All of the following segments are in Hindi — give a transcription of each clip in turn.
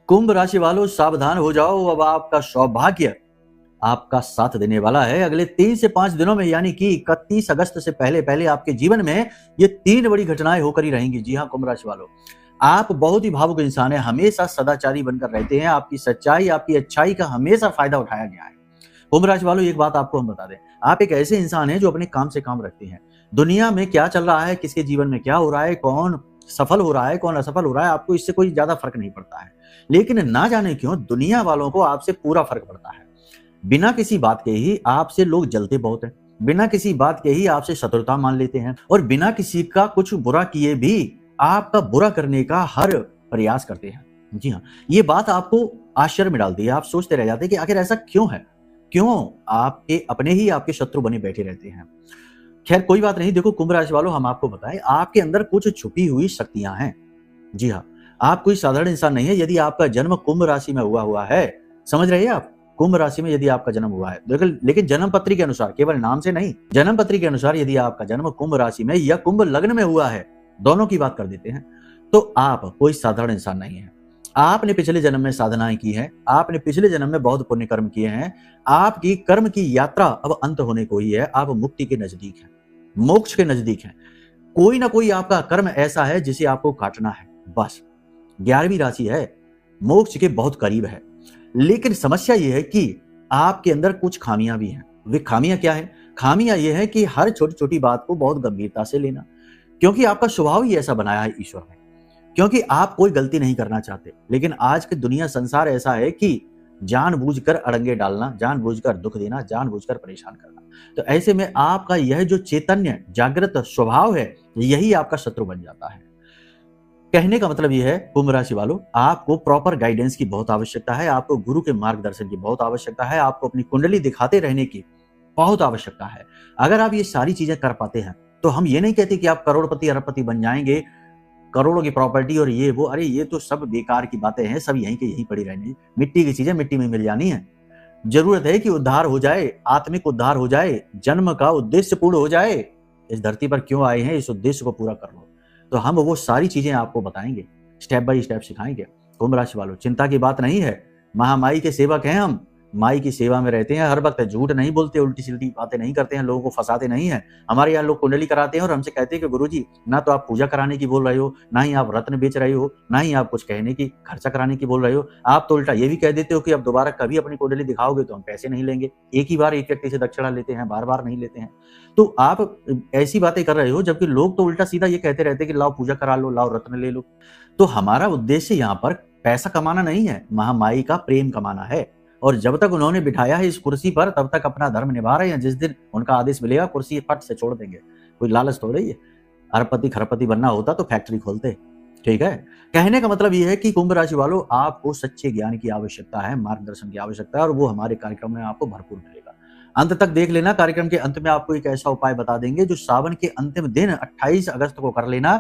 कुंभ राशि वालों सावधान हो जाओ, अब आपका सौभाग्य आपका साथ देने वाला है। अगले 3 से 5 दिनों में यानी कि 31 अगस्त से पहले पहले आपके जीवन में ये 3 बड़ी घटनाएं होकर ही रहेंगी। जी हाँ कुंभ राशि वालों, आप बहुत ही भावुक इंसान हैं, हमेशा सदाचारी बनकर रहते हैं, आपकी सच्चाई आपकी अच्छाई का हमेशा फायदा उठाया गया है। कुंभ राशि वालों एक बात आपको हम बता दें, आप एक ऐसे इंसान हैं जो अपने काम से काम रखते हैं। दुनिया में क्या चल रहा है, किसके जीवन में क्या हो रहा है, कौन सफल हो रहा है कौन असफल हो रहा है, आपको इससे कोई ज्यादा फर्क नहीं पड़ता है। लेकिन ना जाने क्यों दुनिया वालों को आपसे पूरा फर्क पड़ता है। बिना किसी बात के ही आपसे लोग जलते बहुत हैं, बिना किसी बात के ही आपसे शत्रुता मान लेते हैं और बिना किसी का कुछ बुरा किए भी आपका बुरा करने का हर प्रयास करते हैं। जी हाँ, ये बात आपको आश्चर्य में डालती है, आप सोचते रह जाते हैं कि आखिर ऐसा क्यों है, क्यों आपके अपने ही आपके शत्रु बने बैठे रहते हैं। खैर कोई बात नहीं, देखो कुंभ राशि वालों हम आपको बताएं, आपके अंदर कुछ छुपी हुई शक्तियां हैं। जी हाँ, आप कोई साधारण इंसान नहीं है। यदि आपका जन्म कुंभ राशि में हुआ है, समझ रहे हैं आप, कुंभ राशि में यदि आपका जन्म हुआ है, देखो लेकिन जन्म पत्री के अनुसार, केवल नाम से नहीं, जन्म पत्री के अनुसार यदि आपका जन्म कुंभ राशि में या कुंभ लग्न में हुआ है, दोनों की बात कर देते हैं, तो आप कोई साधारण इंसान नहीं है। आपने पिछले जन्म में साधनाएं की हैं, आपने पिछले जन्म में बहुत पुण्य कर्म किए हैं, आपकी कर्म की यात्रा अब अंत होने को ही है, आप मुक्ति के नजदीक हैं, मोक्ष के नजदीक हैं। कोई ना कोई आपका कर्म ऐसा है जिसे आपको काटना है, बस 11वीं राशि है, मोक्ष के बहुत करीब है। लेकिन समस्या यह है कि आपके अंदर कुछ खामियां भी हैं। वे खामियां क्या है? खामियां यह है कि हर छोटी छोटी बात को बहुत गंभीरता से लेना, क्योंकि आपका स्वभाव ही ऐसा बनाया है ईश्वर ने, क्योंकि आप कोई गलती नहीं करना चाहते। लेकिन आज की दुनिया संसार ऐसा है कि जानबूझकर अड़ंगे डालना, जानबूझकर दुख देना, जानबूझकर परेशान करना। तो ऐसे में आपका यह जो चैतन्य जागृत स्वभाव है, यही आपका शत्रु बन जाता है। कहने का मतलब यह है कुंभ राशि वालों, आपको प्रॉपर गाइडेंस की बहुत आवश्यकता है, आपको गुरु के मार्गदर्शन की बहुत आवश्यकता है, आपको अपनी कुंडली दिखाते रहने की बहुत आवश्यकता है। अगर आप ये सारी चीजें कर पाते हैं तो हम ये नहीं कहते कि आप करोड़पति अरबपति बन जाएंगे, करोड़ों की प्रॉपर्टी और ये वो, अरे ये तो सब बेकार की बातें हैं, सब यहीं के यहीं पड़ी रहनी, मिट्टी की चीजें मिट्टी में मिल जानी है। जरूरत है कि उद्धार हो जाए, आत्मिक उद्धार हो जाए, जन्म का उद्देश्य पूर्ण हो जाए। इस धरती पर क्यों आए हैं, इस उद्देश्य को पूरा कर लो। तो हम वो सारी चीजें आपको बताएंगे, स्टेप बाय स्टेप सिखाएंगे। कुंभ राशि वालों चिंता की बात नहीं है, महामाई के सेवक हैं हम, माई की सेवा में रहते हैं, हर वक्त झूठ नहीं बोलते, उल्टी सीधी बातें नहीं करते हैं, लोगों को फंसाते नहीं है। हमारे यहाँ लोग कुंडली कराते हैं और हमसे कहते हैं कि गुरुजी ना तो आप पूजा कराने की बोल रहे हो, ना ही आप रत्न बेच रहे हो, ना ही आप कुछ कहने की खर्चा कराने की बोल रहे हो, आप तो उल्टा ये भी कह देते हो कि अब दोबारा कभी अपनी कुंडली दिखाओगे तो हम पैसे नहीं लेंगे। एक ही बार एक व्यक्ति से दक्षिणा लेते हैं, बार बार नहीं लेते हैं। तो आप ऐसी बातें कर रहे हो, जबकि लोग तो उल्टा सीधा ये कहते रहते हैं कि लाओ पूजा करा लो, लाओ रत्न ले लो। तो हमारा उद्देश्य यहाँ पर पैसा कमाना नहीं है, महामाई का प्रेम कमाना है। और जब तक उन्होंने बिठाया है इस कुर्सी पर, तब तक अपना धर्म निभा रहे हैं। जिस दिन उनका आदेश मिलेगा कुर्सी फट से छोड़ देंगे। कोई लालच थोड़ी है, अरबपति खरबपति बनना होता तो फैक्ट्री खोलते। ठीक है, कहने का मतलब यह है कि कुंभ राशि वालों आपको सच्चे ज्ञान की आवश्यकता है, मार्गदर्शन की आवश्यकता है, और वो हमारे कार्यक्रम में आपको भरपूर मिलेगा। अंत तक देख लेना, कार्यक्रम के अंत में आपको एक ऐसा उपाय बता देंगे जो सावन के अंतिम दिन 28 अगस्त को कर लेना।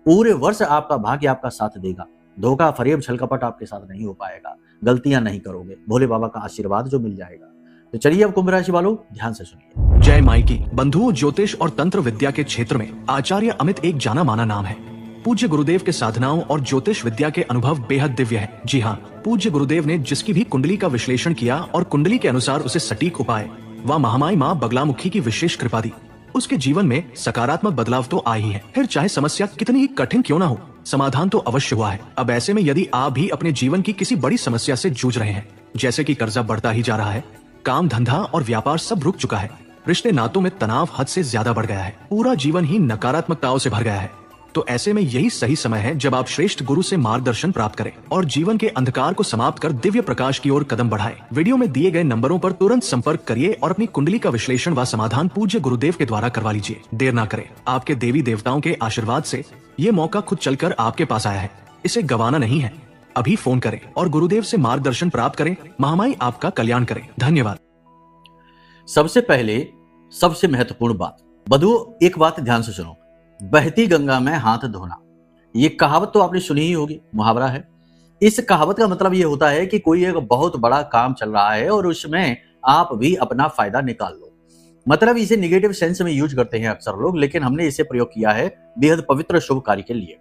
पूरे वर्ष आपका भाग्य आपका साथ देगा, धोखा फरेब छलकपट आपके साथ नहीं हो पाएगा, गलतियां नहीं करोगे, भोले बाबा का आशीर्वाद जो मिल जाएगा। तो चलिए अब कुंभ राशि वालों ध्यान से सुनिए। जय माई की बंधुओं, ज्योतिष और तंत्र विद्या के क्षेत्र में आचार्य अमित एक जाना माना नाम है। पूज्य गुरुदेव के साधनाओं और ज्योतिष विद्या के अनुभव बेहद दिव्य है। जी हाँ, पूज्य गुरुदेव ने जिसकी भी कुंडली का विश्लेषण किया और कुंडली के अनुसार उसे सटीक उपाय व महामाई माँ बगलामुखी की विशेष कृपा दी, उसके जीवन में सकारात्मक बदलाव तो आ ही है। फिर चाहे समस्या कितनी ही कठिन क्यों ना हो, समाधान तो अवश्य हुआ है। अब ऐसे में यदि आप भी अपने जीवन की किसी बड़ी समस्या से जूझ रहे हैं, जैसे कि कर्जा बढ़ता ही जा रहा है, काम धंधा और व्यापार सब रुक चुका है, रिश्ते नातों में तनाव हद से ज्यादा बढ़ गया है, पूरा जीवन ही नकारात्मकताओं से भर गया है, तो ऐसे में यही सही समय है जब आप श्रेष्ठ गुरु से मार्गदर्शन प्राप्त करें और जीवन के अंधकार को समाप्त कर दिव्य प्रकाश की ओर कदम बढ़ाएं। वीडियो में दिए गए नंबरों पर तुरंत संपर्क करिए और अपनी कुंडली का विश्लेषण व समाधान पूज्य गुरुदेव के द्वारा करवा लीजिए। देर ना करें, आपके देवी देवताओं के आशीर्वाद से ये मौका खुद चलकर आपके पास आया है, इसे गंवाना नहीं है। अभी फोन करें और गुरुदेव से मार्गदर्शन प्राप्त करें। महामाई आपका कल्याण करें। धन्यवाद। सबसे पहले सबसे महत्वपूर्ण बात, बधुओं एक बात ध्यान से सुनो, बहती गंगा में हाथ धोना, ये कहावत तो आपने सुनी ही होगी, मुहावरा है। इस कहावत का मतलब ये होता है कि कोई एक बहुत बड़ा काम चल रहा है और उसमें आप भी अपना फायदा निकाल लो। मतलब इसे निगेटिव सेंस में यूज करते हैं अक्सर लोग, लेकिन हमने इसे प्रयोग किया है बेहद पवित्र शुभ कार्य के लिए।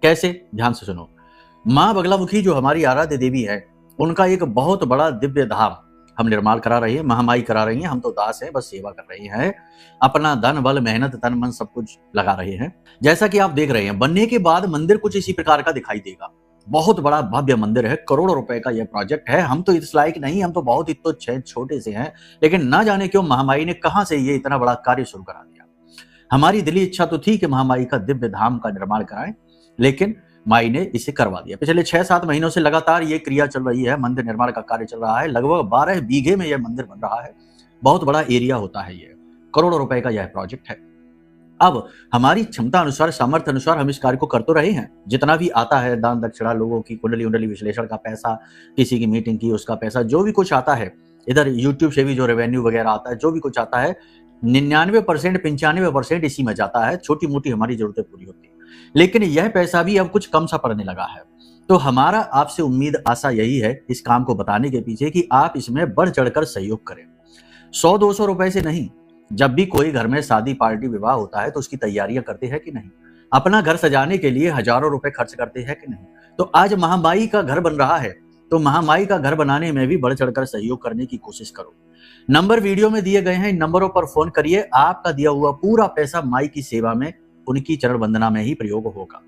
कैसे? ध्यान से सुनो। माँ बगलामुखी जो हमारी आराध्य देवी है, उनका एक बहुत बड़ा दिव्य धाम हम निर्माण करा रही है, महामाई करा रही है। हम तो दास हैं, बस सेवा कर रही हैं, अपना धन बल मेहनत तन मन सब कुछ लगा रहे हैं। जैसा कि आप देख रहे हैं, बनने के बाद मंदिर कुछ इसी प्रकार का दिखाई देगा। बहुत बड़ा भव्य मंदिर है, करोड़ों रुपए का यह प्रोजेक्ट है। हम तो इस लायक नहीं, हम तो बहुत ही तुच्छ हैं, छोटे से हैं, लेकिन ना जाने क्यों महामाई ने कहां से ये इतना बड़ा कार्य शुरू करा दिया। हमारी दिली इच्छा तो थी कि महामाई का दिव्य धाम का निर्माण कराएं, लेकिन माई ने इसे करवा दिया। पिछले 6-7 महीनों से लगातार ये क्रिया चल रही है, मंदिर निर्माण का कार्य चल रहा है। लगभग 12 बीघे में यह मंदिर बन रहा है। बहुत बड़ा एरिया होता है, ये करोड़ों रुपए का यह प्रोजेक्ट है। अब हमारी क्षमता अनुसार, सामर्थ्य अनुसार हम इस कार्य को कर तो रहे हैं। जितना भी आता है, दान दक्षिणा, लोगों की कुंडली उंडली विश्लेषण का पैसा, किसी की मीटिंग की उसका पैसा, जो भी कुछ आता है, इधर यूट्यूब से भी जो रेवेन्यू वगैरह आता है, जो भी कुछ आता है, 99% 95% इसी में जाता है। छोटी मोटी हमारी जरूरतें पूरी होती है, लेकिन यह पैसा भी अब कुछ कम सा पड़ने लगा है। तो हमारा आपसे उम्मीद आशा यही है इस काम को बताने के पीछे कि आप इसमें बढ़ चढ़कर सहयोग करें। 100-200 रुपए से नहीं। जब भी कोई घर में शादी पार्टी विवाह होता है तो उसकी तैयारियां करते हैं कि नहीं? अपना घर सजाने के लिए हजारों रुपए खर्च करते हैं कि नहीं? तो आज महामाई का घर बन रहा है, तो महामाई का घर बनाने में भी बढ़ चढ़कर सहयोग करने की कोशिश करो। नंबर वीडियो में दिए गए हैं, इन नंबरों पर फोन करिए। आपका दिया हुआ पूरा पैसा माई की सेवा में, उनकी चरण वंदना में ही प्रयोग होगा।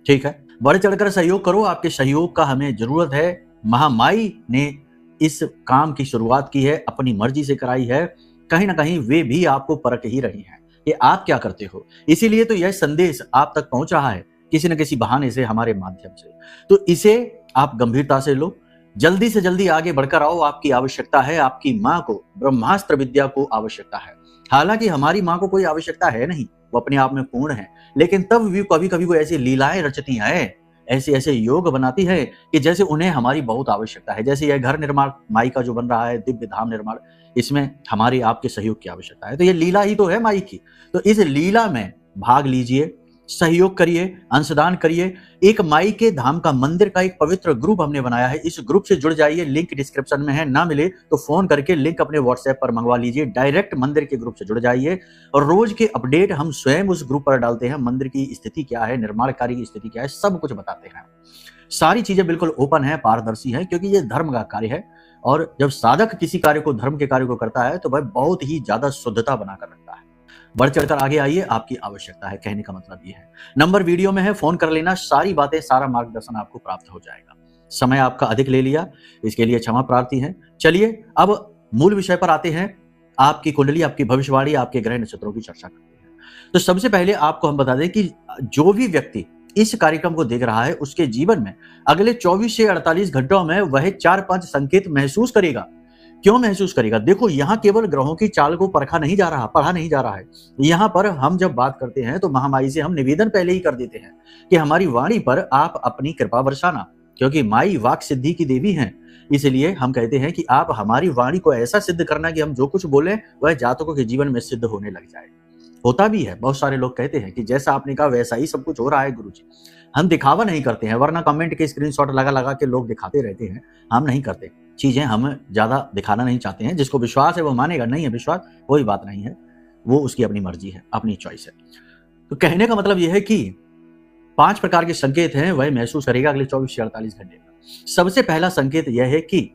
ठीक है, बढ़ चढ़कर सहयोग करो। आपके सहयोग का हमें जरूरत है। महामाई ने इस काम की शुरुआत की है, अपनी मर्जी से कराई है। कहीं ना कहीं वे भी आपको परख ही रही हैं कि आप क्या करते हो। इसीलिए तो यह संदेश आप तक पहुंच रहा है किसी न किसी बहाने से, हमारे माध्यम से। तो इसे आप गंभीरता से लो, जल्दी से जल्दी आगे बढ़कर आओ। आपकी आवश्यकता है, आपकी माँ को ब्रह्मास्त्र विद्या को आवश्यकता है। हालांकि हमारी माँ को कोई आवश्यकता है नहीं, वो अपने आप में पूर्ण है, लेकिन तब भी कभी कभी वो ऐसी लीलाएं रचती हैं, ऐसे ऐसे योग बनाती है कि जैसे उन्हें हमारी बहुत आवश्यकता है। जैसे यह घर निर्माण माई का जो बन रहा है, दिव्य धाम निर्माण, इसमें हमारे आपके सहयोग की आवश्यकता है। तो ये लीला ही तो है माई की। तो इस लीला में भाग लीजिए, सहयोग करिए, अंशदान करिए। एक माई के धाम का, मंदिर का एक पवित्र ग्रुप हमने बनाया है, इस ग्रुप से जुड़ जाइए। लिंक डिस्क्रिप्शन में है, ना मिले तो फोन करके लिंक अपने व्हाट्सएप पर मंगवा लीजिए। डायरेक्ट मंदिर के ग्रुप से जुड़ जाइए और रोज के अपडेट हम स्वयं उस ग्रुप पर डालते हैं। मंदिर की स्थिति क्या है, निर्माण कार्य की स्थिति क्या है, सब कुछ बताते हैं। सारी चीजें बिल्कुल ओपन है, पारदर्शी है, क्योंकि ये धर्म का कार्य है। और जब साधक किसी कार्य को, धर्म के कार्य को करता है, तो वह बहुत ही ज्यादा शुद्धता बनाकर रखता है। बढ़ चढ़कर आगे आइए, आपकी आवश्यकता है, कहने का मतलब ये है। नंबर वीडियो में है, फोन कर लेना। सारी बातें, सारा मार्गदर्शन आपको प्राप्त हो जाएगा। समय आपका अधिक ले लिया, इसके लिए क्षमा प्रार्थी है। चलिए अब मूल विषय पर आते हैं। आपकी कुंडली, आपकी भविष्यवाणी, आपके ग्रह नक्षत्रों की चर्चा करते हैं। तो सबसे पहले आपको हम बता दें कि जो भी व्यक्ति इस कार्यक्रम को देख रहा है, उसके जीवन में अगले 24 से 48 घंटों में वह 4-5 संकेत महसूस करेगा। क्यों महसूस करेगा? देखो, यहाँ केवल ग्रहों की चाल को परखा नहीं जा रहा, पढ़ा नहीं जा रहा है। यहाँ पर हम जब बात करते हैं तो महामाई से हम निवेदन पहले ही कर देते हैं कि हमारी वाणी पर आप अपनी कृपा बरसाना, क्योंकि माई वाक सिद्धि की देवी हैं। इसलिए हम कहते हैं कि आप हमारी वाणी को ऐसा सिद्ध करना कि हम जो कुछ बोले वह जातकों के जीवन में सिद्ध होने लग जाए। होता भी है, बहुत सारे लोग कहते हैं कि जैसा आपने कहा वैसा ही सब कुछ हो रहा है गुरुजी। हम दिखावा नहीं करते हैं, वरना कमेंट के स्क्रीनशॉट लगा लगा के लोग दिखाते रहते हैं। हम नहीं करते चीजें, हम ज्यादा दिखाना नहीं चाहते हैं। जिसको विश्वास है वो मानेगा, नहीं है विश्वास कोई बात नहीं है, वो उसकी अपनी मर्जी है, अपनी चॉइस है। तो कहने का मतलब यह है कि 5 प्रकार के संकेत हैं, वह महसूस करेगा अगले 24 से 48 घंटे में। सबसे पहला संकेत यह है कि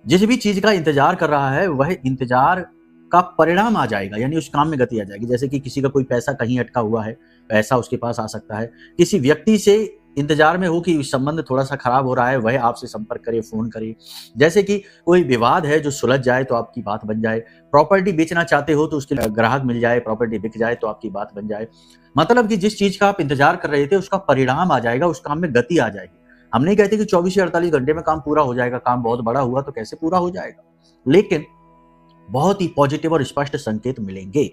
जिस भी चीज का इंतजार कर रहा है, वह इंतजार का परिणाम आ जाएगा, यानी उस काम में गति आ जाएगी। जैसे कि किसी का कोई पैसा कहीं अटका हुआ है, पैसा उसके पास आ सकता है। किसी व्यक्ति से इंतजार में हो कि संबंध थोड़ा सा खराब हो रहा है, वह आपसे संपर्क करे, फोन करे। जैसे कि कोई विवाद है जो सुलझ जाए तो आपकी बात बन जाए। प्रॉपर्टी बेचना चाहते हो तो उसके लिए ग्राहक मिल जाए, प्रॉपर्टी बिक जाए तो आपकी बात बन जाए। मतलब कि जिस चीज का आप इंतजार कर रहे थे उसका परिणाम आ जाएगा, उस काम में गति आ जाएगी। हम नहीं कहते कि 24 से 48 घंटे में काम पूरा हो जाएगा। काम बहुत बड़ा हुआ तो कैसे पूरा हो जाएगा, लेकिन बहुत ही पॉजिटिव और स्पष्ट संकेत मिलेंगे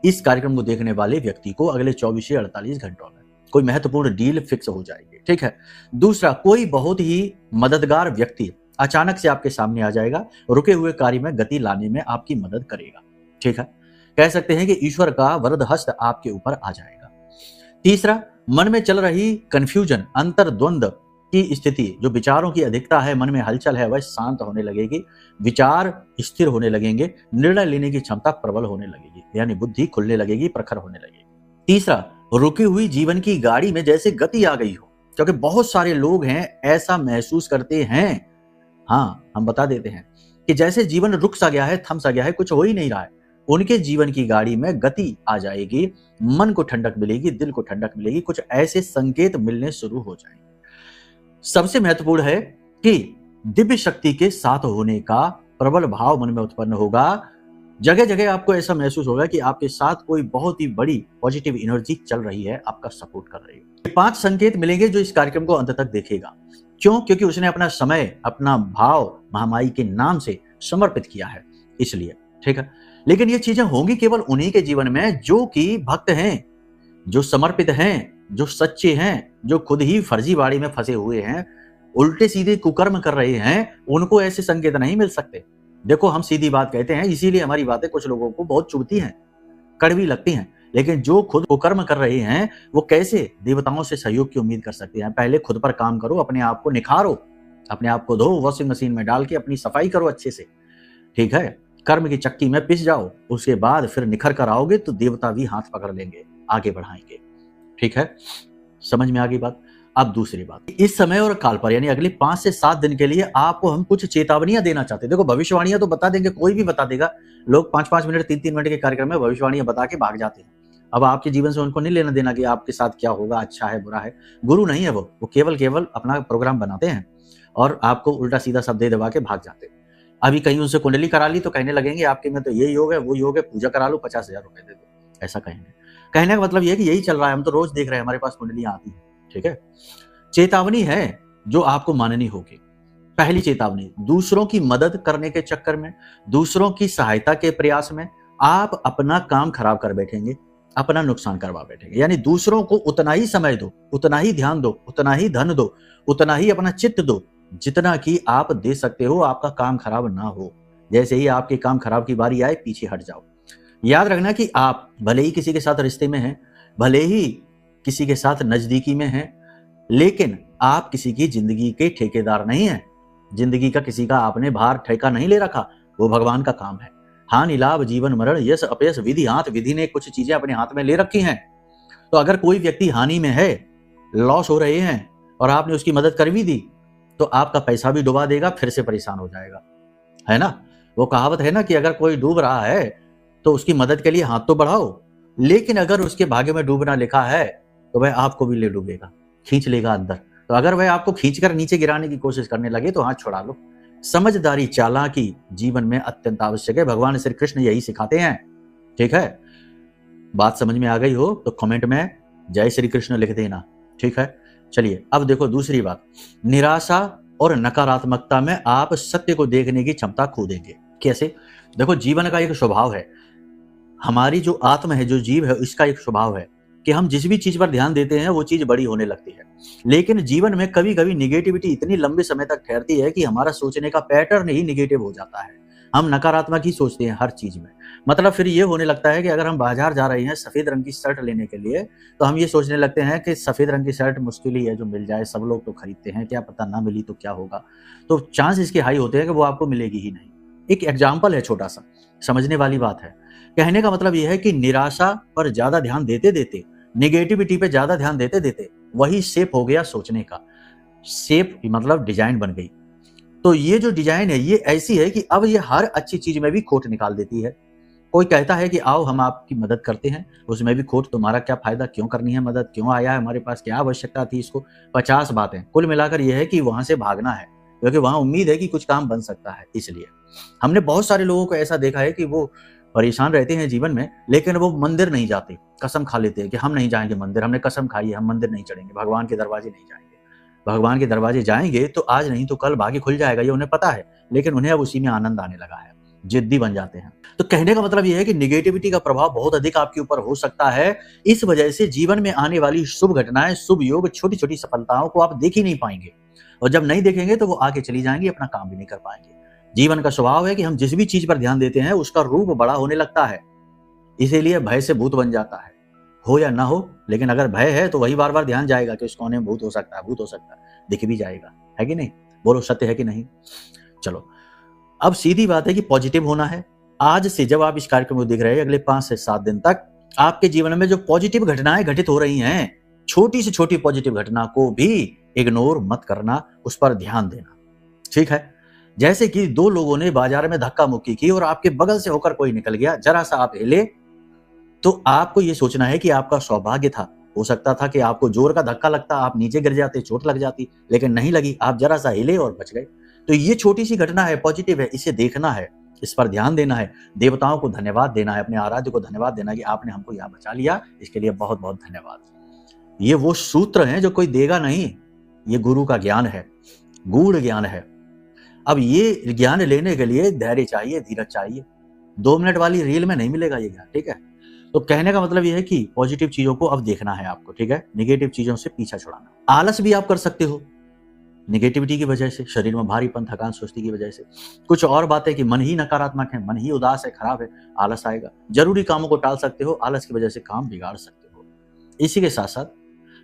इस कार्यक्रम को देखने वाले व्यक्ति को। अगले 24 से 48 घंटों में कोई महत्वपूर्ण डील फिक्स हो जाएगी। ठीक है। दूसरा, कोई बहुत ही मददगार व्यक्ति अचानक से आपके सामने आ जाएगा, रुके हुए कार्य में गति लाने में आपकी मदद करेगा। ठीक है, कह सकते हैं कि ईश्वर का वरद हस्त आपके ऊपर आ जाएगा। तीसरा, मन में चल रही कंफ्यूजन, अंतर्द्वंद की स्थिति, जो विचारों की अधिकता है, मन में हलचल है, वह शांत होने लगेगी। विचार स्थिर होने लगेंगे, निर्णय लेने की क्षमता प्रबल होने लगेगी, यानी बुद्धि खुलने लगेगी, प्रखर होने लगेगी। तीसरा, रुकी हुई जीवन की गाड़ी में जैसे गति आ गई हो, क्योंकि बहुत सारे लोग हैं ऐसा महसूस करते हैं, हाँ हम बता देते हैं कि जैसे जीवन रुक सा गया है, थम सा गया है, कुछ हो ही नहीं रहा है। उनके जीवन की गाड़ी में गति आ जाएगी, मन को ठंडक मिलेगी, दिल को ठंडक मिलेगी, कुछ ऐसे संकेत मिलने शुरू हो जाएंगे। सबसे महत्वपूर्ण है कि दिव्य शक्ति के साथ होने का प्रबल भाव मन में उत्पन्न होगा। जगह जगह आपको ऐसा महसूस होगा कि आपके साथ कोई बहुत ही बड़ी पॉजिटिव एनर्जी चल रही है, आपका सपोर्ट कर रही है। 5 संकेत मिलेंगे जो इस कार्यक्रम को अंत तक देखेगा। क्यों? क्योंकि उसने अपना समय, अपना भाव महामाई के नाम से समर्पित किया है, इसलिए। ठीक है, लेकिन ये चीजें होंगी केवल उन्हीं के जीवन में जो कि भक्त हैं, जो समर्पित हैं, जो सच्चे हैं, जो खुद ही फर्जीवाड़ी में फंसे हुए हैं, उल्टे सीधे कुकर्म कर रहे हैं, उनको ऐसे संकेत नहीं मिल सकते। देखो, हम सीधी बात कहते हैं, इसीलिए हमारी बातें कुछ लोगों को बहुत चुभती हैं, कड़वी लगती हैं, लेकिन जो खुद कुकर्म कर रहे हैं वो कैसे देवताओं से सहयोग की उम्मीद कर सकते हैं? पहले खुद पर काम करो, अपने आप को निखारो, अपने आप को धो, वॉशिंग मशीन में डाल के अपनी सफाई करो अच्छे से। ठीक है, कर्म की चक्की में पिस जाओ, उसके बाद फिर निखर कर आओगे तो देवता भी हाथ पकड़ लेंगे, आगे बढ़ाएंगे। ठीक है, समझ में आ गई बात? अब दूसरी बात, इस समय और काल पर यानी अगले 5 से 7 दिन के लिए आपको हम कुछ चेतावनियां देना चाहते हैं। देखो, भविष्यवाणियां तो बता देंगे, कोई भी बता देगा। लोग 5-5 मिनट 3-3 मिनट के कार्यक्रम में भविष्यवाणियां बता के भाग जाते हैं। अब आपके जीवन से उनको नहीं लेना देना कि आपके साथ क्या होगा, अच्छा है बुरा है। गुरु नहीं है वो केवल अपना प्रोग्राम बनाते हैं और आपको उल्टा सीधा सब दे दबा के भाग जाते हैं। अभी कहीं उनसे कुंडली करा ली तो कहने लगेंगे आपके में तो ये योग है, वो योग है, पूजा करा लो, 50,000 रुपए दे दो, ऐसा कहेंगे। कहने का मतलब ये है कि यही चल रहा है, हम तो रोज देख रहे हैं, हमारे पास कुंडलियां आती है। ठीक है, चेतावनी है जो आपको माननी होगी। पहली चेतावनी, दूसरों की मदद करने के चक्कर में, दूसरों की सहायता के प्रयास में आप अपना काम खराब कर बैठेंगे, अपना नुकसान करवा बैठेंगे। यानी दूसरों को उतना ही समय दो, उतना ही ध्यान दो, उतना ही धन दो, उतना ही अपना चित्त दो जितना कि आप दे सकते हो, आपका काम खराब ना हो। जैसे ही आपके काम खराब की बारी आए, पीछे हट जाओ। याद रखना कि आप भले ही किसी के साथ रिश्ते में हैं, भले ही किसी के साथ नजदीकी में हैं, लेकिन आप किसी की जिंदगी के ठेकेदार नहीं हैं। जिंदगी का किसी का आपने भार ठेका नहीं ले रखा, वो भगवान का काम है। हानि लाभ जीवन मरण यश अपयश विधि हाथ, विधि ने कुछ चीजें अपने हाथ में ले रखी हैं। तो अगर कोई व्यक्ति हानि में है, लॉस हो रहे हैं और आपने उसकी मदद कर भी दी तो आपका पैसा भी डुबा देगा, फिर से परेशान हो जाएगा, है ना। वो कहावत है ना कि अगर कोई डूब रहा है तो उसकी मदद के लिए हाथ तो बढ़ाओ, लेकिन अगर उसके भाग्य में डूबना लिखा है तो वह आपको भी ले डूबेगा, खींच लेगा अंदर। तो अगर वह आपको खींचकर नीचे गिराने की कोशिश करने लगे तो हाथ छुड़ा लो। समझदारी, चालाकी जीवन में अत्यंत आवश्यक है। भगवान श्री कृष्ण यही सिखाते हैं। ठीक है, बात समझ में आ गई हो तो कमेंट में जय श्री कृष्ण लिख देना। ठीक है, चलिए अब देखो दूसरी बात, निराशा और नकारात्मकता में आप सत्य को देखने की क्षमता खो देंगे। कैसे? देखो, जीवन का एक स्वभाव है, हमारी जो आत्मा है, जो जीव है, इसका एक स्वभाव है कि हम जिस भी चीज पर ध्यान देते हैं वो चीज बड़ी होने लगती है। लेकिन जीवन में कभी कभी निगेटिविटी इतनी लंबे समय तक ठहरती है कि हमारा सोचने का पैटर्न ही निगेटिव हो जाता है। हम नकारात्मक ही सोचते हैं हर चीज में। मतलब फिर ये होने लगता है कि अगर हम बाजार जा रहे हैं सफेद रंग की शर्ट लेने के लिए, तो हम ये सोचने लगते हैं कि सफेद रंग की शर्ट मुश्किल ही है जो मिल जाए, सब लोग तो खरीदते हैं, क्या पता ना मिली तो क्या होगा। तो चांस इसके हाई होते हैं कि वो आपको मिलेगी ही नहीं। एक एग्जाम्पल है छोटा सा, समझने वाली बात है। कहने का मतलब यह है कि निराशा पर ज्यादा ध्यान देते देते, निगेटिविटी पे ज्यादा ध्यान देते देते वही शेप हो गया सोचने का। शेप मतलब डिजाइन बन गई। तो ये जो डिजाइन है ये ऐसी है कि अब ये हर अच्छी चीज में भी खोट निकाल देती है। कोई कहता है कि आओ हम आपकी मदद करते हैं, उसमें भी खोट, तुम्हारा क्या फायदा, क्यों करनी है मदद, क्यों आया है हमारे पास, क्या आवश्यकता थी इसको, 50 बातें। कुल मिलाकर यह है कि वहां से भागना है क्योंकि वहां उम्मीद है कि कुछ काम बन सकता है। इसलिए हमने बहुत सारे लोगों को ऐसा देखा है कि वो परेशान रहते हैं जीवन में, लेकिन वो मंदिर नहीं जाते, कसम खा लेते हैं कि हम नहीं जाएंगे मंदिर, हमने कसम खाई है, हम मंदिर नहीं चढ़ेंगे, भगवान के दरवाजे नहीं जाएंगे। भगवान के दरवाजे जाएंगे तो आज नहीं तो कल भाग्य खुल जाएगा, ये उन्हें पता है, लेकिन उन्हें अब उसी में आनंद आने लगा है, जिद्दी बन जाते हैं। तो कहने का मतलब यह है कि निगेटिविटी का प्रभाव बहुत अधिक आपके ऊपर हो सकता है। इस वजह से जीवन में आने वाली शुभ घटनाएं, शुभ योग, छोटी छोटी सफलताओं को आप देख ही नहीं पाएंगे, और जब नहीं देखेंगे तो वो आगे चली जाएंगी, अपना काम भी नहीं कर पाएंगे। जीवन का स्वभाव है कि हम जिस भी चीज पर ध्यान देते हैं उसका रूप बड़ा होने लगता है, इसीलिए भय से भूत बन जाता है। हो या ना हो, लेकिन अगर भय है तो वही बार बार ध्यान जाएगा कि उस कोने में भूत हो सकता है, भूत हो सकता है, दिख भी जाएगा, है कि नहीं? बोलो, सत्य है कि नहीं? चलो, अब सीधी बात है कि पॉजिटिव होना है। आज से जब आप इस कार्यक्रम को देख रहे हैं, अगले 5 से 7 दिन तक आपके जीवन में जो पॉजिटिव घटनाएं घटित हो रही हैं, छोटी से छोटी पॉजिटिव घटना को भी इग्नोर मत करना, उस पर ध्यान देना। ठीक है, जैसे कि दो लोगों ने बाजार में धक्का मुक्की की और आपके बगल से होकर कोई निकल गया, जरा सा आप हिले तो आपको यह सोचना है कि आपका सौभाग्य था। हो सकता था कि आपको जोर का धक्का लगता, आप नीचे गिर जाते, चोट लग जाती, लेकिन नहीं लगी, आप जरा सा हिले और बच गए। तो ये छोटी सी घटना है, पॉजिटिव है, इसे देखना है, इस पर ध्यान देना है, देवताओं को धन्यवाद देना है, अपने आराध्य को धन्यवाद देना कि आपने हमको यहाँ बचा लिया, इसके लिए बहुत बहुत धन्यवाद। ये वो सूत्र हैं जो कोई देगा नहीं, ये गुरु का ज्ञान है, गूढ़ ज्ञान है। अब ये ज्ञान लेने के लिए धैर्य चाहिए, धीरज चाहिए। 2 मिनट वाली रील में नहीं मिलेगा ये ज्ञान। ठीक है, तो कहने का मतलब ये है कि पॉजिटिव चीजों को अब देखना है आपको। ठीक है, नेगेटिव चीजों से पीछा छुड़ाना। आलस भी आप कर सकते हो नेगेटिविटी की वजह से, शरीर में भारीपन, थकान, सुस्ती की वजह से। कुछ और बातें कि मन ही नकारात्मक है, मन ही उदास है, खराब है, आलस आएगा। जरूरी कामों को टाल सकते हो, आलस की वजह से काम बिगाड़ सकते हो। इसी के साथ साथ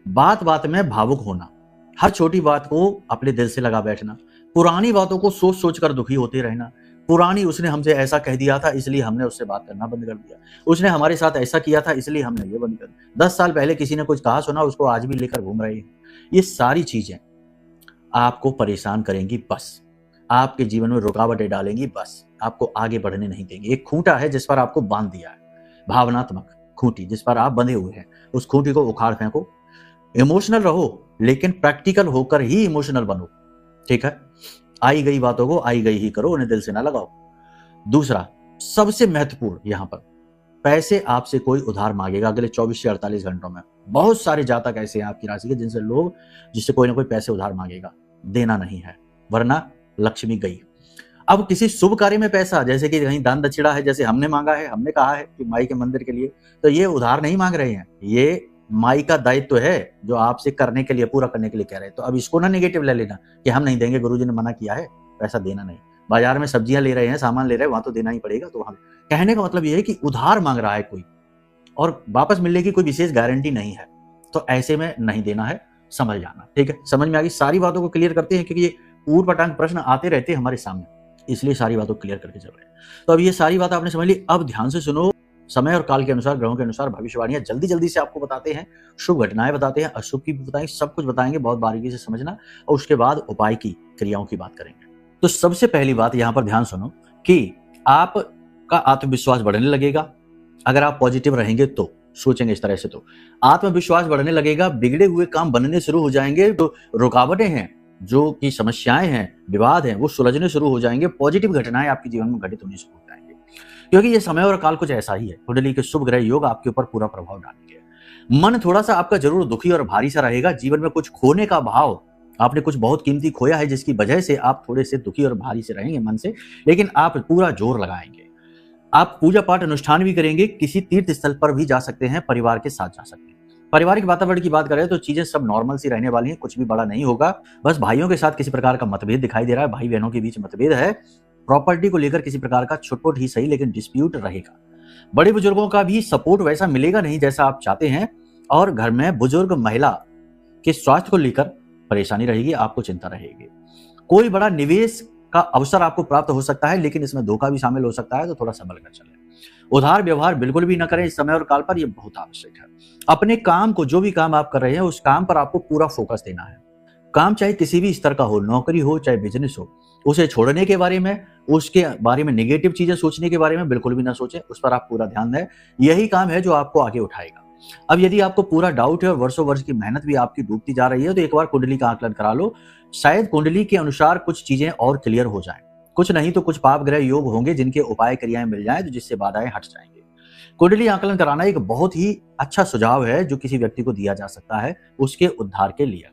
बात बात में भावुक होना, हर छोटी बात को अपने दिल से लगा बैठना, पुरानी बातों को सोच सोच कर दुखी होते रहना। पुरानी, उसने हमसे ऐसा कह दिया था इसलिए हमने उससे बात करना बंद कर दिया, उसने हमारे साथ ऐसा किया था इसलिए हमने ये बंद कर दिया, 10 साल पहले किसी ने कुछ कहा सुना, उसको आज भी लेकर घूम रहे हैं। ये सारी चीजें आपको परेशान करेंगी, बस आपके जीवन में रुकावटें डालेंगी, बस आपको आगे बढ़ने नहीं देंगी। एक खूंटा है जिस पर आपको बांध दिया है, भावनात्मक खूंटी जिस पर आप बंधे हुए हैं, उस खूंटी को उखाड़ फेंको। इमोशनल रहो लेकिन प्रैक्टिकल होकर ही इमोशनल बनो। ठीक है, आई गई बातों को आई गई ही करो, उन्हें दिल से ना लगाओ। दूसरा, सबसे महत्वपूर्ण यहां पर, पैसे आपसे कोई उधार मांगेगा अगले 24 से 48 घंटों में। बहुत सारे जातक ऐसे हैं आपकी राशि के जिससे कोई ना कोई पैसे उधार मांगेगा, देना नहीं है वरना लक्ष्मी गई। अब किसी शुभ कार्य में पैसा, जैसे कि कहीं दान दक्षिणा है, जैसे हमने मांगा है, हमने कहा है कि माई के मंदिर के लिए, तो ये उधार नहीं मांग रहे हैं, ये माई का दायित्व है जो आपसे करने के लिए, पूरा करने के लिए कह रहे हैं। तो अब इसको ना नेगेटिव ले लेना कि हम नहीं देंगे, गुरुजी ने मना किया है, पैसा देना नहीं। बाजार में सब्जियां ले रहे हैं, सामान ले रहे हैं, वहां तो देना ही पड़ेगा। तो हम कहने का मतलब ये है कि उधार मांग रहा है कोई और वापस मिलने की कोई विशेष गारंटी नहीं है, तो ऐसे में नहीं देना है, समझ जाना। ठीक है, समझ में आ गई? सारी बातों को क्लियर करते हैं क्योंकि ये ऊट पटांग प्रश्न आते रहते हैं हमारे सामने, इसलिए सारी बातों को क्लियर करके चल रहे हैं। तो अब ये सारी बात आपने समझ ली। अब ध्यान से सुनो, समय और काल के अनुसार, ग्रहों के अनुसार भविष्यवाणियां जल्दी जल्दी से आपको बताते हैं, शुभ घटनाएं बताते हैं, अशुभ की भी बताएंगे, सब कुछ बताएंगे, बहुत बारीकी से समझना। और उसके बाद उपाय की, क्रियाओं की बात करेंगे। तो सबसे पहली बात यहां पर ध्यान सुनो कि आपका आत्मविश्वास बढ़ने लगेगा अगर आप पॉजिटिव रहेंगे, तो सोचेंगे इस तरह से, तो आत्मविश्वास बढ़ने लगेगा, बिगड़े हुए काम बनने शुरू हो जाएंगे, जो रुकावटें हैं, जो की समस्याएं हैं, विवाद हैं, वो सुलझने शुरू हो जाएंगे, पॉजिटिव घटनाएं आपके जीवन में घटित होनी शुरू हो जाएंगे। क्योंकि ये समय और काल कुछ ऐसा ही है, कुंडली के शुभ ग्रह योग आपके ऊपर पूरा प्रभाव डालेंगे। मन थोड़ा सा आपका जरूर दुखी और भारी सा रहेगा, जीवन में कुछ खोने का भाव, आपने कुछ बहुत कीमती खोया है जिसकी वजह से आप थोड़े से दुखी और भारी से रहेंगे मन से, लेकिन आप पूरा जोर लगाएंगे। आप पूजा पाठ अनुष्ठान भी करेंगे, किसी तीर्थ स्थल पर भी जा सकते हैं, परिवार के साथ जा सकते हैं। पारिवारिक वातावरण की बात करें तो चीजें सब नॉर्मल सी रहने वाली हैं, कुछ भी बड़ा नहीं होगा। बस भाइयों के साथ किसी प्रकार का मतभेद दिखाई दे रहा है, भाई बहनों के बीच मतभेद है, प्रॉपर्टी को लेकर किसी प्रकार का छुटपुट ही सही लेकिन डिस्प्यूट रहेगा। बड़े बुजुर्गों का भी सपोर्ट वैसा मिलेगा नहीं जैसा आप चाहते हैं, और घर में बुजुर्ग महिला के स्वास्थ्य को लेकर परेशानी रहेगी, आपको चिंता रहेगी। कोई बड़ा निवेश का अवसर आपको प्राप्त हो सकता है, लेकिन इसमें धोखा भी शामिल हो सकता है, तो थोड़ा संभल कर चलें। उधार व्यवहार बिल्कुल भी न करें इस समय और काल पर, यह बहुत आवश्यक है। अपने काम को, जो भी काम आप कर रहे हैं, उस काम पर आपको पूरा फोकस देना है। काम चाहे किसी भी स्तर का हो, नौकरी हो चाहे बिजनेस हो, उसे छोड़ने के बारे में, उसके बारे में नेगेटिव चीजें सोचने के बारे में बिल्कुल भी ना सोचें, उस पर आप पूरा ध्यान दें। यही काम है जो आपको आगे उठाएगा। अब यदि आपको पूरा डाउट है और वर्षों वर्ष की मेहनत भी आपकी डूबती जा रही है, तो एक बार कुंडली का आकलन करा लो, शायद कुंडली के अनुसार कुछ चीजें और क्लियर हो जाएं। कुछ नहीं तो कुछ पाप ग्रह योग होंगे जिनके उपाय क्रियाएं मिल जाएं, तो जिससे बाधाएं हट जाएंगे। कुंडली आकलन कराना एक बहुत ही अच्छा सुझाव है जो किसी व्यक्ति को दिया जा सकता है उसके उद्धार के लिए।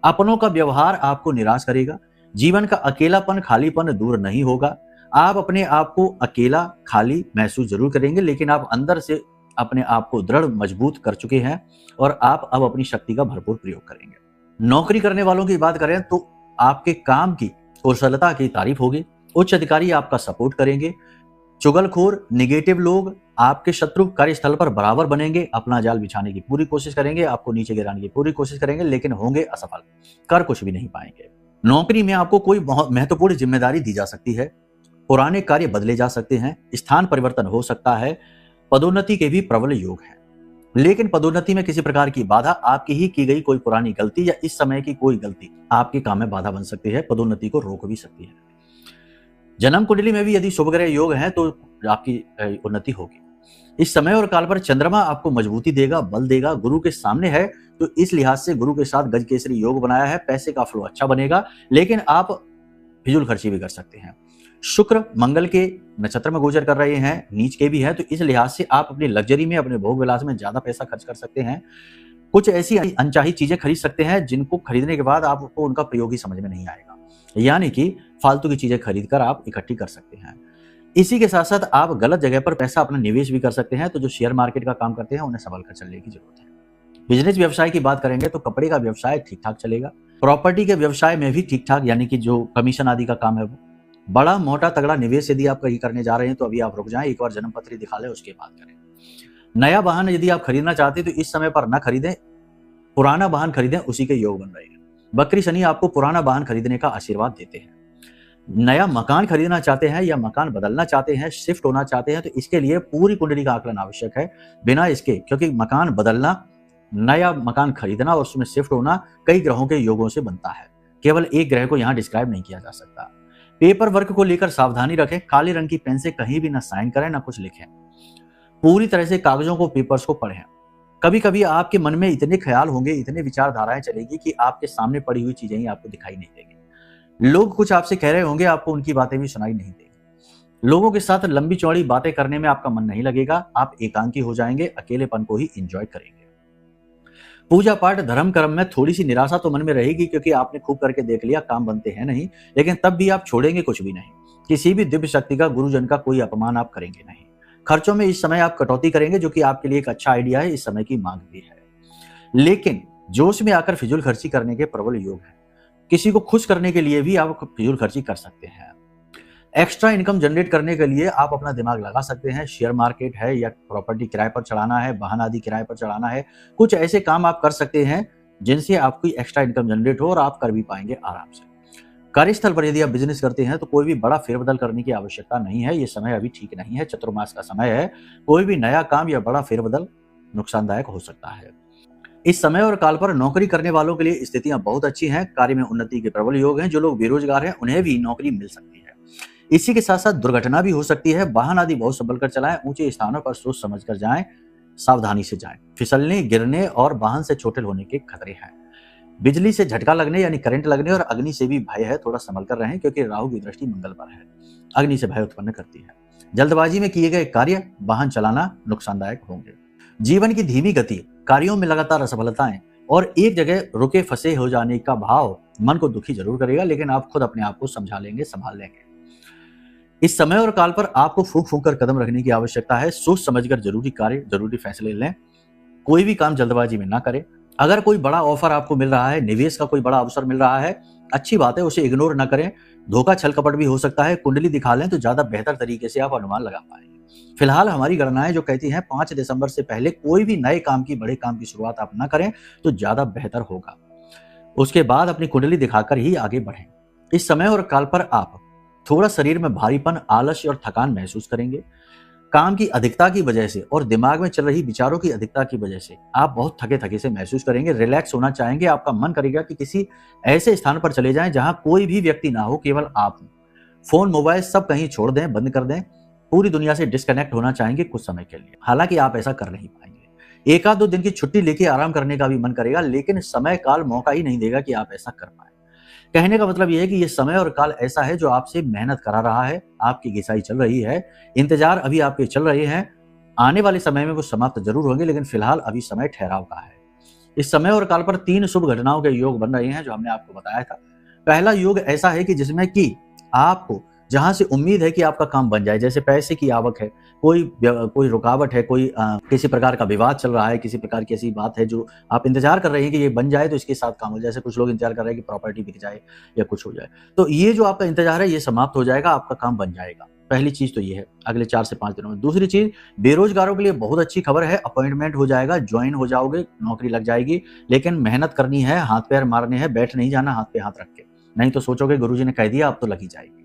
अपनों का व्यवहार आपको निराश करेगा, जीवन का अकेलापन, खालीपन दूर नहीं होगा। आप अपने आप को अकेला, खाली महसूस जरूर करेंगे, लेकिन आप अंदर से अपने आप को दृढ़, मजबूत कर चुके हैं और आप अब अपनी शक्ति का भरपूर प्रयोग करेंगे। नौकरी करने वालों की बात करें तो आपके काम की कुशलता की तारीफ होगी, उच्च अधिकारी आपका सपोर्ट करेंगे। चुगलखोर, नेगेटिव लोग आपके शत्रु कार्यस्थल पर बराबर बनेंगे, अपना जाल बिछाने की पूरी कोशिश करेंगे, आपको नीचे गिराने की पूरी कोशिश करेंगे, लेकिन होंगे असफल, कर कुछ भी नहीं पाएंगे। नौकरी में आपको कोई बहुत महत्वपूर्ण जिम्मेदारी दी जा सकती है, पुराने कार्य बदले जा सकते हैं, स्थान परिवर्तन हो सकता है, पदोन्नति के भी प्रबल योग हैं। लेकिन पदोन्नति में किसी प्रकार की बाधा, आपकी ही की गई कोई पुरानी गलती या इस समय की कोई गलती आपके काम में बाधा बन सकती है, पदोन्नति को रोक भी सकती है। जन्म कुंडली में भी यदि शुभ ग्रह योग है तो आपकी उन्नति होगी। इस समय और काल पर चंद्रमा आपको मजबूती देगा, बल देगा, गुरु के सामने है तो इस लिहाज से गुरु के साथ गज केसरी योग बनाया है, पैसे का फ्लो अच्छा बनेगा, लेकिन आप फिजूल खर्ची भी कर सकते हैं। शुक्र मंगल के नक्षत्र में गोचर कर रहे हैं, नीच के भी है, तो इस लिहाज से आप अपनी लग्जरी में, अपने भोग विलास में ज्यादा पैसा खर्च कर सकते हैं। कुछ ऐसी अनचाही चीजें खरीद सकते हैं जिनको खरीदने के बाद आपको उनका प्रयोग ही समझ में नहीं आएगा, यानी कि फालतू की चीजें खरीद कर आप इकट्ठी कर सकते हैं। इसी के साथ साथ आप गलत जगह पर पैसा अपना निवेश भी कर सकते हैं, तो जो शेयर मार्केट का काम करते हैं उन्हें संभल कर चलने की जरूरत है। बिजनेस व्यवसाय की बात करेंगे तो कपड़े का व्यवसाय ठीक ठाक चलेगा। प्रॉपर्टी के व्यवसाय में भी ठीक ठाक, यानी कि जो कमीशन आदि का काम है वो। बड़ा मोटा तगड़ा निवेश यदि आप कहीं करने जा रहे हैं तो अभी आप रुक जाएं, एक बार जन्म पत्री दिखा लें उसके बाद करें। नया वाहन यदि आप खरीदना चाहते हैं तो इस समय पर न खरीदें, पुराना वाहन खरीदें, उसी के योग बन रहे हैं। बकरी शनि आपको पुराना वाहन खरीदने का आशीर्वाद देते हैं। नया मकान खरीदना चाहते हैं या मकान बदलना चाहते हैं, शिफ्ट होना चाहते हैं, तो इसके लिए पूरी कुंडली का आकलन आवश्यक है। बिना इसके, क्योंकि मकान बदलना, नया मकान खरीदना और उसमें शिफ्ट होना कई ग्रहों के योगों से बनता है, केवल एक ग्रह को यहाँ डिस्क्राइब नहीं किया जा सकता। पेपर वर्क को लेकर सावधानी रखें, काले रंग की पेन से कहीं भी ना साइन करें ना कुछ लिखें। पूरी तरह से कागजों को, पेपर्स को पढ़ें। कभी कभी आपके मन में इतने ख्याल होंगे, इतने विचारधाराएं चलेगी कि आपके सामने पड़ी हुई चीजें ही आपको दिखाई नहीं देंगी। लोग कुछ आपसे कह रहे होंगे, आपको उनकी बातें भी सुनाई नहीं देंगी। लोगों के साथ लंबी चौड़ी बातें करने में आपका मन नहीं लगेगा, आप एकांकी हो जाएंगे, अकेलेपन को ही एंजॉय करेंगे। पूजा पाठ धर्म कर्म में थोड़ी सी निराशा तो मन में रहेगी, क्योंकि आपने खूब करके देख लिया, काम बनते हैं नहीं, लेकिन तब भी आप छोड़ेंगे कुछ भी नहीं। किसी भी दिव्य शक्ति का, गुरुजन का कोई अपमान आप करेंगे नहीं। खर्चों में इस समय आप कटौती करेंगे, जो कि आपके लिए एक अच्छा आइडिया है, इस समय की मांग भी है। लेकिन जोश में आकर फिजूल खर्ची करने के प्रबल योग है। किसी को खुश करने के लिए भी आप फिजूल खर्ची कर सकते हैं। एक्स्ट्रा इनकम जनरेट करने के लिए आप अपना दिमाग लगा सकते हैं। शेयर मार्केट है या प्रॉपर्टी किराए पर चढ़ाना है, वाहन आदि किराए पर चढ़ाना है, कुछ ऐसे काम आप कर सकते हैं जिनसे आपकी एक्स्ट्रा इनकम जनरेट हो और आप कर भी पाएंगे आराम से। कार्यस्थल पर यदि आप बिजनेस करते हैं तो कोई भी बड़ा फेरबदल करने की आवश्यकता नहीं है, ये समय अभी ठीक नहीं है, चतुर्मास का समय है। कोई भी नया काम या बड़ा फेरबदल नुकसानदायक हो सकता है। इस समय और काल पर नौकरी करने वालों के लिए स्थितियां बहुत अच्छी हैं, कार्य में उन्नति के प्रबल योग हैं। जो लोग बेरोजगार हैं उन्हें भी नौकरी मिल सकती है। इसी के साथ साथ दुर्घटना भी हो सकती है। वाहन आदि बहुत संभल कर चलाएं, ऊंचे स्थानों पर सोच समझ कर जाएं, सावधानी से जाएं। फिसलने, गिरने और वाहन से चोटिल होने के खतरे हैं। बिजली से झटका लगने यानी करंट लगने और अग्नि से भी भय है, थोड़ा संभल कर रहें, क्योंकि राहु की दृष्टि मंगल पर है, अग्नि से भय उत्पन्न करती है। जल्दबाजी में किए गए कार्य, वाहन चलाना नुकसानदायक होंगे। जीवन की धीमी गति, कार्यों में लगातार असफलताएं और एक जगह रुके फंसे हो जाने का भाव मन को दुखी जरूर करेगा, लेकिन आप खुद अपने आप को समझा लेंगे, संभाल लेंगे। इस समय और काल पर आपको फूंक फूंक कर कदम रखने की आवश्यकता है। सोच समझकर जरूरी कार्य, जरूरी फैसले लें। कोई भी काम जल्दबाजी में ना करें। अगर कोई बड़ा ऑफर आपको मिल रहा है, निवेश का कोई बड़ा अवसर मिल रहा है, अच्छी बात है, उसे इग्नोर ना करें। धोखा छल कपट भी हो सकता है। कुंडली दिखा लें तो ज्यादा बेहतर तरीके से आप अनुमान लगा पाएंगे। फिलहाल हमारी गणनाएं जो कहती हैं 5 दिसंबर से पहले कोई भी नए काम की, बड़े काम की शुरुआत आप ना करें तो ज्यादा बेहतर होगा। उसके बाद अपनी कुंडली दिखाकर ही आगे बढ़ें। इस समय और काल पर आप थोड़ा शरीर में भारीपन, आलस्य और थकान महसूस करेंगे। काम की अधिकता की वजह से और दिमाग में चल रही विचारों की अधिकता की वजह से आप बहुत थके थके से महसूस करेंगे। रिलैक्स होना चाहेंगे। आपका मन करेगा कि किसी ऐसे स्थान पर चले जाएं जहां कोई भी व्यक्ति ना हो, केवल आप हो। फोन, मोबाइल सब कहीं छोड़ दें, बंद कर दें। पूरी दुनिया से डिस्कनेक्ट होना चाहेंगे कुछ समय के लिए। हालांकि आप ऐसा कर नहीं पाएंगे। 1-2 दिन की छुट्टी लेके आराम करने का भी मन करेगा, लेकिन समय काल मौका ही नहीं देगा कि आप ऐसा कर पाए। कहने का मतलब यह है कि यह समय और काल ऐसा है जो आपसे मेहनत करा रहा है, आपकी घिसाई चल रही है, इंतजार अभी आपके चल रहे हैं। आने वाले समय में वो समाप्त जरूर होंगे, लेकिन फिलहाल अभी समय ठहराव का है। इस समय और काल पर 3 शुभ घटनाओं के योग बन रहे हैं जो हमने आपको बताया था। पहला योग ऐसा है कि जिसमें कि आपको जहां से उम्मीद है कि आपका काम बन जाए, जैसे पैसे की आवक है, कोई रुकावट है, कोई किसी प्रकार का विवाद चल रहा है, किसी प्रकार की ऐसी बात है जो आप इंतजार कर रहे हैं कि ये बन जाए तो इसके साथ काम हो जाए। जैसे कुछ लोग इंतजार कर रहे हैं कि प्रॉपर्टी बिक जाए या कुछ हो जाए, तो ये जो आपका इंतजार है ये समाप्त हो जाएगा, आपका काम बन जाएगा। पहली चीज तो ये है अगले 4 से 5 दिनों में। दूसरी चीज, बेरोजगारों के लिए बहुत अच्छी खबर है। अपॉइंटमेंट हो जाएगा, ज्वाइन हो जाओगे, नौकरी लग जाएगी, लेकिन मेहनत करनी है, हाथ पैर मारने हैं, बैठ नहीं जाना हाथ पे हाथ रख के, नहीं तो सोचोगे गुरुजी ने कह दिया अब तो लगी जाएगी।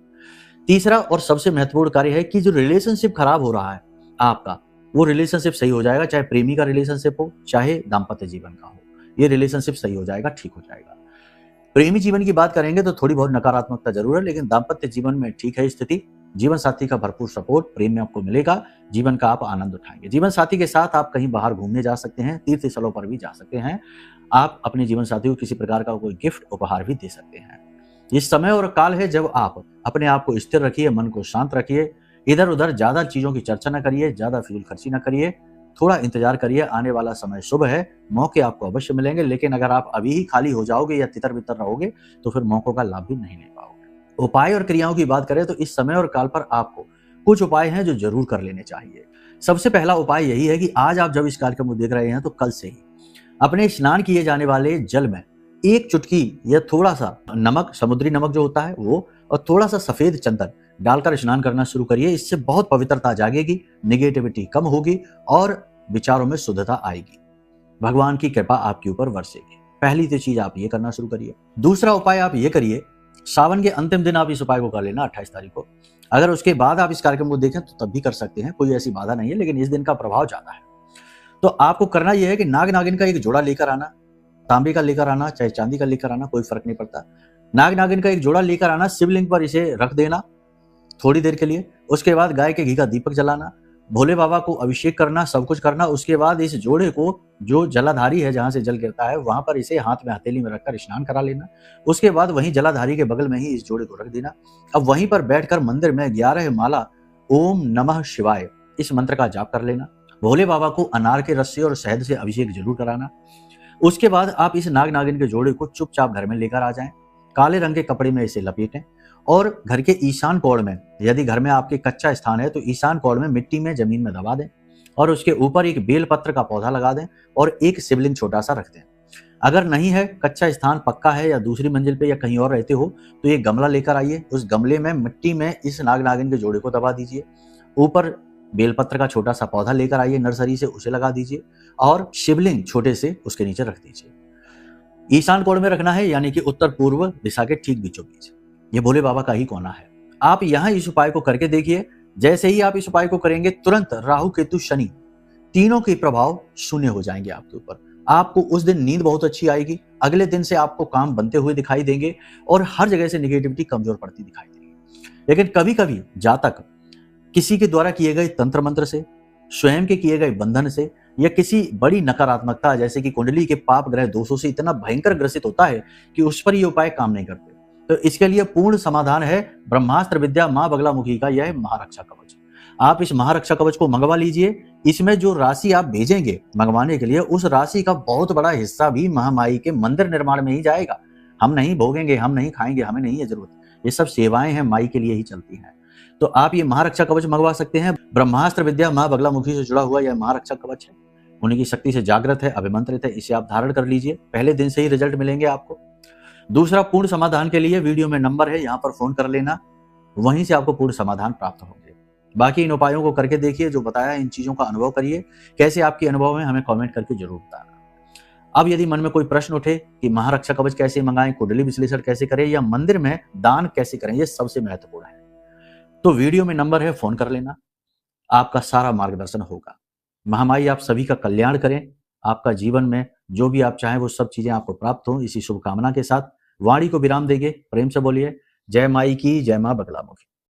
तीसरा और सबसे महत्वपूर्ण कार्य है कि जो रिलेशनशिप खराब हो रहा है आपका, वो रिलेशनशिप सही हो जाएगा, चाहे प्रेमी का रिलेशनशिप हो चाहे दाम्पत्य जीवन का हो, ये रिलेशनशिप सही हो जाएगा, ठीक हो जाएगा। प्रेमी जीवन की बात करेंगे तो थोड़ी बहुत नकारात्मकता जरूर है, लेकिन दाम्पत्य जीवन में ठीक है स्थिति। जीवन साथी का भरपूर सपोर्ट प्रेम में आपको मिलेगा, जीवन का आप आनंद उठाएंगे। जीवन साथी के साथ आप कहीं बाहर घूमने जा सकते हैं, तीर्थ स्थलों पर भी जा सकते हैं। आप अपने जीवन साथी को किसी प्रकार का कोई गिफ्ट उपहार भी दे सकते हैं। इस समय और काल है जब आप अपने आप को स्थिर रखिए, मन को शांत रखिए, इधर उधर ज्यादा चीजों की चर्चा न करिए, ज्यादा फिजूल खर्ची न करिए, थोड़ा इंतजार करिए। आने वाला समय शुभ है, मौके आपको अवश्य मिलेंगे, लेकिन अगर आप अभी ही खाली हो जाओगे या तितर बितर रहोगे तो फिर मौकों का लाभ भी नहीं ले पाओगे। उपाय और क्रियाओं की बात करें तो इस समय और काल पर आपको कुछ उपाय हैं जो जरूर कर लेने चाहिए। सबसे पहला उपाय यही है कि आज आप जब इस कार्यक्रम को देख रहे हैं तो कल से ही अपने स्नान किए जाने वाले जल में एक चुटकी या थोड़ा सा नमक, समुद्री नमक जो होता है वो, और थोड़ा सा सफेद चंदन डालकर स्नान करना शुरू करिए। इससे बहुत पवित्रता जागेगी, नेगेटिविटी कम होगी और विचारों में शुद्धता आएगी। भगवान की कृपा आपके ऊपर बरसेगी। पहली तो चीज आप ये करना शुरू करिए। दूसरा उपाय आप ये करिए, सावन के अंतिम दिन आप इस उपाय को कर लेना, 28 तारीख को। अगर उसके बाद आप इस कार्यक्रम को देखें तो तब भी कर सकते हैं, कोई ऐसी बाधा नहीं है, लेकिन इस दिन का प्रभाव ज्यादा है। तो आपको करना यह है कि नाग नागिन का एक जोड़ा लेकर आना, तांबे का लेकर आना चाहे चांदी का लेकर आना, कोई फर्क नहीं पड़ता। नाग नागिन का एक जोड़ा लेकर आना, शिवलिंग पर इसे रख देना थोड़ी देर के लिए। उसके बाद गाय के घी का दीपक जलाना, भोले बाबा को अभिषेक करना, सब कुछ करना। उसके बाद इस जोड़े को, जो जलाधारी है जहां से जल गिरता है वहां पर इसे हाथ में हथेली में रखकर स्नान करा लेना। उसके बाद वहीं जलाधारी के बगल में ही इस जोड़े को रख देना। अब वहीं पर बैठकर मंदिर में 11 माला ओम नमः शिवाय इस मंत्र का जाप कर लेना। भोले बाबा को अनार के रस से और शहद से अभिषेक जरूर कराना। उसके बाद आप इस नाग नागिन के जोड़े को चुपचाप घर में लेकर आ जाएं, काले रंग के कपड़े में इसे लपेटें और घर के ईशान कोण में, यदि घर में आपके कच्चा स्थान है तो ईशान कोण में मिट्टी में जमीन में दबा दें और उसके ऊपर एक बेल पत्र का पौधा लगा दें और एक शिवलिंग छोटा सा रख दें। अगर नहीं है, कच्चा स्थान पक्का है या दूसरी मंजिल पे या कहीं और रहते हो तो ये गमला लेकर आइए, उस गमले में मिट्टी में इस नाग नागिन के जोड़े को दबा दीजिए, ऊपर बेलपत्र का छोटा सा पौधा लेकर आइए नर्सरी से, उसे लगा दीजिए और शिवलिंग छोटे से उसके नीचे रख दीजिए। ईशान कोण में रखना है, यानी कि उत्तर पूर्व दिशा के ठीक बीचों बीच। ये भोले बाबा का ही कोना है। आप यहाँ इस उपाय को करके देखिए। जैसे ही आप इस उपाय को करेंगे तुरंत राहु केतु शनि तीनों के प्रभाव शून्य हो जाएंगे आपके ऊपर। आपको उस दिन नींद बहुत अच्छी आएगी, अगले दिन से आपको काम बनते हुए दिखाई देंगे और हर जगह से निगेटिविटी कमजोर पड़ती दिखाई देगी। लेकिन कभी कभी जातक किसी के द्वारा किए गए तंत्र मंत्र से, स्वयं के किए गए बंधन से या किसी बड़ी नकारात्मकता जैसे कि कुंडली के पाप ग्रह दोषों से इतना भयंकर ग्रसित होता है कि उस पर ये उपाय काम नहीं करते। तो इसके लिए पूर्ण समाधान है ब्रह्मास्त्र विद्या मां बगलामुखी का यह महारक्षा कवच। आप इस महारक्षा कवच को मंगवा लीजिए। इसमें जो राशि आप भेजेंगे मंगवाने के लिए, उस राशि का बहुत बड़ा हिस्सा भी महामाई के मंदिर निर्माण में ही जाएगा। हम नहीं भोगेंगे, हम नहीं खाएंगे, हमें नहीं है जरूरत। ये सब सेवाएं हैं, माई के लिए ही चलती हैं। तो आप ये महारक्षा कवच मंगवा सकते हैं। ब्रह्मास्त्र विद्या मां बगलामुखी से जुड़ा हुआ यह महारक्षा कवच है, उन्हीं की शक्ति से जागृत है, अभिमंत्रित है। इसे आप धारण कर लीजिए, पहले दिन से ही रिजल्ट मिलेंगे आपको। दूसरा, पूर्ण समाधान के लिए वीडियो में नंबर है, यहाँ पर फोन कर लेना, वहीं से आपको पूर्ण समाधान प्राप्त होंगे। बाकी इन उपायों को करके देखिए, जो बताया इन चीजों का अनुभव करिए। कैसे आपके अनुभव है हमें कमेंट करके जरूर बताना। अब यदि मन में कोई प्रश्न उठे कि महारक्षा कवच कैसे मंगाएं, कुंडली विश्लेषण कैसे करें या मंदिर में दान कैसे करें, ये सबसे महत्वपूर्ण है, तो वीडियो में नंबर है, फोन कर लेना, आपका सारा मार्गदर्शन होगा। महामाई आप सभी का कल्याण करें, आपका जीवन में जो भी आप चाहें वो सब चीजें आपको प्राप्त हो। इसी शुभकामना के साथ वाणी को विराम देंगे। प्रेम से बोलिए जय माई की, जय मां बगलामुखी।